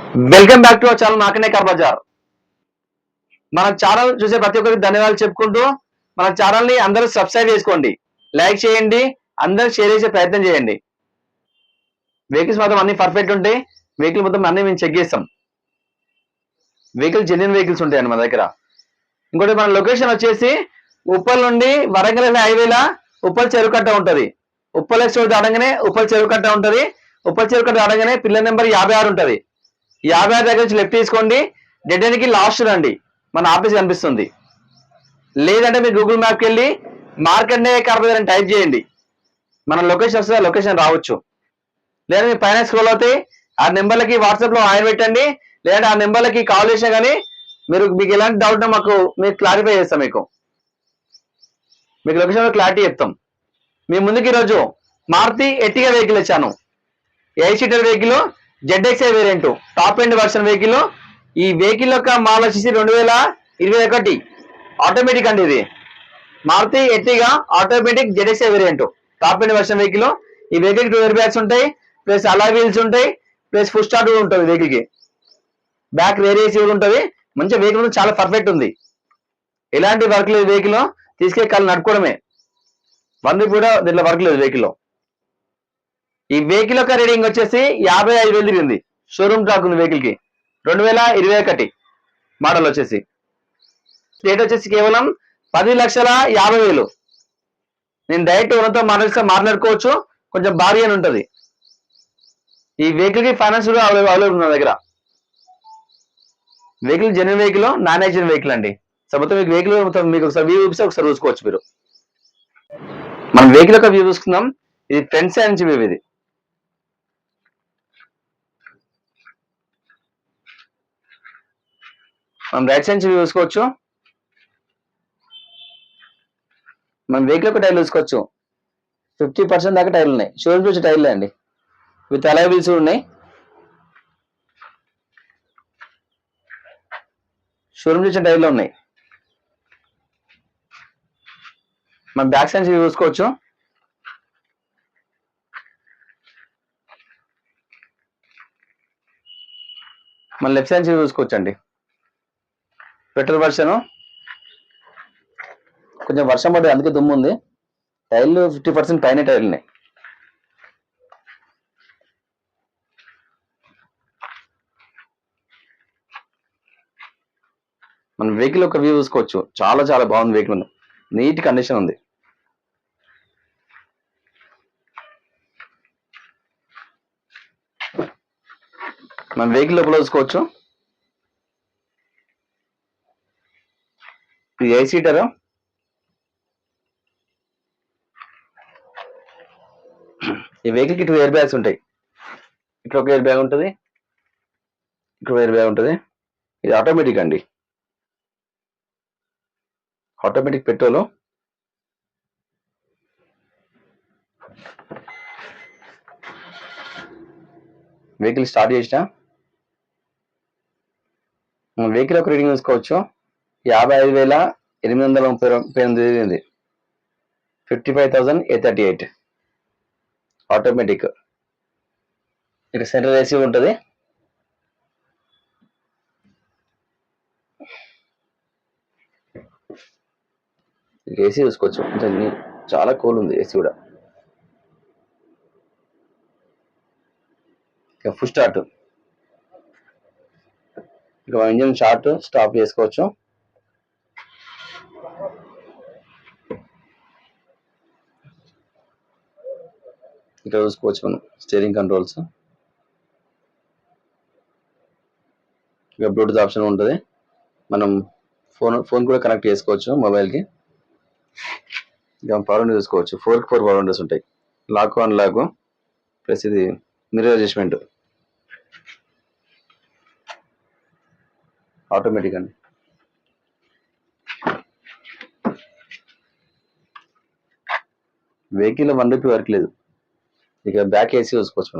Welcome back to our channel మాకనే car బజార్. మన ఛానల్ చూసే ప్రతి ఒక్కరికి ధన్యవాదాలు చెప్పుకుంటూ మన ఛానల్ ని అందరూ సబ్స్క్రైబ్ చేసుకోండి, లైక్ చేయండి, అందరూ షేర్ చేసే ప్రయత్నం చేయండి. వెహికల్స్ మాత్రం అన్ని పర్ఫెక్ట్ ఉంటాయి. వెహికల్ మొత్తం అన్ని మేము చెక్ చేస్తాం. వెహికల్ జెన్యున్ వెహికల్స్ ఉంటాయండి మన దగ్గర. ఇంకోటి మన లొకేషన్ వచ్చేసి ఉప్పల్ నుండి వరంగల్ హైవేలా ఉప్పల్ చెరుకట్ట ఉంటుంది. ఉప్పల్ ఎక్స్ప్రెస్ దాటంగానే ఉప్పల్ చెరుకట్ట ఉంటుంది. ఉప్పల్ చెరుకట్ట దాటంగానే పిల్లర్ నెంబర్ 56 ఉంటుంది. 56 దగ్గర నుంచి లెఫ్ట్ తీసుకోండి, డెడ్ ఎండ్ కి లాస్ట్ రండి, మన ఆఫీస్ కనిపిస్తుంది. లేదంటే మీరు గూగుల్ మ్యాప్కి వెళ్ళి మార్కండే కార్ బజార్ అని టైప్ చేయండి, మన లొకేషన్ వస్తుంది, లొకేషన్ రావచ్చు. లేదా మీ పైన స్క్రోల్ అవుతాయి, ఆ నెంబర్లకి వాట్సాప్ లో ఆయన పెట్టండి, లేదంటే ఆ నెంబర్లకి కాల్ చేసినా కానీ మీకు ఎలాంటి డౌట్ మాకు మీకు క్లారిఫై చేస్తాం. మీకు లొకేషన్ లో క్లారిటీ చెప్తాం. మీ ముందుకి ఈరోజు మారుతి ఎర్టిగా వెహికల్ ఇచ్చాను. 8 seater vehicle, ZXi variant, top end version vehicle. ఈ వెహికల్ యొక్క మోడల్ వచ్చేసి 2021 ఆటోమేటిక్ అండి. ఇది Maruti Ertiga automatic ZXi variant, top end version vehicle. ఈ వెహికల్ 2 ఎయిర్ బ్యాగ్స్ ఉంటాయి, ప్లస్ అలాయ్ వీల్స్ ఉంటాయి, ప్లస్ ఫుల్ స్టార్ట్ కూడా ఉంటుంది. వెహికల్ కి బ్యాక్ రేర్ ఏసీ కూడా ఉంటుంది. మంచి వెహికల్ చాలా పర్ఫెక్ట్ ఉంది. ఎలాంటి వర్క్ లేదు వెహికల్, తీసుకెళ్ళి కాళ్ళు నడుపుకోవడమే. 1 కూడా దీంట్లో వర్క్ లేదు వెహికల్ లో. ఈ వెహికల్ యొక్క రీడింగ్ వచ్చేసి 55,000 తిరిగింది. షోరూమ్ ట్రాక్ ఉంది వెహికల్ కి. 2021 మోడల్ వచ్చేసి. రేట్ వచ్చేసి కేవలం 10,50,000. నేను డైరెక్ట్ ఓనర్తో మాట్లాడుకోవచ్చు, కొంచెం భారీ అని ఉంటుంది. ఈ వెహికల్ కి ఫైనాన్స్ కూడా అవైలబుల్ ఉంది నా దగ్గర. Vehicle genuine vehicle, non accident vehicle అండి. సో మొత్తం మీకు వెహికల్ మీకు ఒకసారి వ్యూ చూపిస్తే ఒకసారి చూసుకోవచ్చు మీరు. మనం వెహికల్ యొక్క వ్యూ చూసుకుందాం. ఇది ఫ్రంట్ సైడ్ నుంచి వ్యూ. ఇది మనం రైట్ సైడ్ నుంచి చూసుకోవచ్చు. మనం వెహికల్ యొక్క టైర్లు చూసుకోవచ్చు. 50% దాకా టైర్లు ఉన్నాయి. షోరూమ్ వచ్చే టైర్లే అండి, విత్ అలాయ్ వీల్స్ ఉన్నాయి. షోరూమ్ వచ్చే టైర్లు ఉన్నాయి. మనం బ్యాక్ సైడ్ నుంచి చూసుకోవచ్చు. మన లెఫ్ట్ సైడ్ నుంచి చూసుకోవచ్చు అండి. పెట్రోల్ వర్షన్, కొంచెం వర్షం పడ్డది అందుకే దుమ్ము ఉంది. టైర్లు 50% పైన టైర్లు ఉన్నాయి. మన వెహికల్ ఒక వ్యూ చూసుకోవచ్చు. చాలా చాలా బాగుంది వెహికల్, నీట్ కండిషన్ ఉంది. మన వెహికల్ లోపల చూసుకోవచ్చు. ఇది 8 సీటర్. ఈ వెహికల్ కి 2 ఎయిర్ బ్యాగ్స్ ఉంటాయి. ఇక్కడ ఒక ఎయిర్ బ్యాగ్ ఉంటుంది, ఇక్కడ ఎయిర్ బ్యాగ్ ఉంటుంది. ఇది ఆటోమేటిక్ అండి, ఆటోమేటిక్ పెట్రోల్. వెహికల్ స్టార్ట్ చేసిన వెహికల్ ఒక రీడింగ్ చూసుకోవచ్చు. 55,838. 55,838 ఆటోమేటిక్. ఇక్కడ సెంట్రల్ ఏసీ ఉంటుంది. ఏసీ చూసుకోవచ్చు, చాలా కూల్ ఉంది ఏసీ కూడా. ఇక ఫుల్ స్టార్ట్, ఇక ఇంజిన్ షార్ట్ స్టాప్ చేసుకోవచ్చు. ఇక్కడ చూసుకోవచ్చు మనం స్టీరింగ్ కంట్రోల్స్. ఇక బ్లూటూత్ ఆప్షన్ ఉంటుంది. మనం ఫోన్ కూడా కనెక్ట్ చేసుకోవచ్చు మొబైల్కి. ఇక పవర్ విండో చూసుకోవచ్చు. 4 పవర్ విండోస్ ఉంటాయి, లాక్ అన్లాక్, ప్లస్ ఇది మిర్రర్ అడ్జస్ట్మెంట్ ఆటోమేటిక్ అండి. వెహికల్ 1 రూపీ వర్క్ లేదు. ఇక బ్యాక్ ఏసీ చూసుకోవచ్చు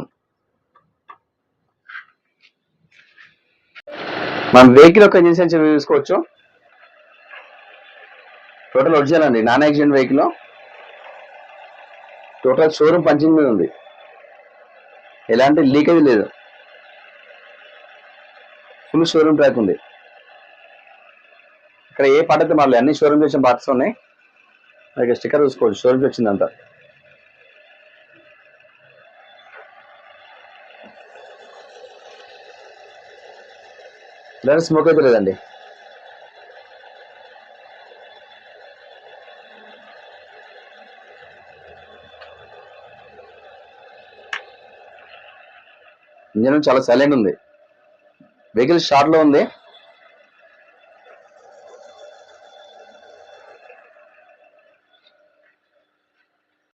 మనం వెహికల్ యొక్క ఇంజిన్ సెన్సర్ చూసుకోవచ్చు. టోటల్ ఒరిజినల్ అండి, non accident vehicle. Total showroom punching మీద ఉంది, ఎలాంటి లీకేజ్ లేదు. ఫుల్ షోరూమ్ ట్రాక్ ఉంది. ఇక్కడ ఏ పార్ట్ అయితే మారలేదు, అన్ని షోరూమ్ చేసిన పార్ట్స్ ఉన్నాయి. అలాగే స్టిక్కర్ చూసుకోవచ్చు, షోరూమ్ వచ్చిందంతా. లేదా స్మోక్ అయితే లేదండి. ఇంజన్ చాలా సైలెంట్ ఉంది. వెహికల్ షార్ట్ లో ఉంది.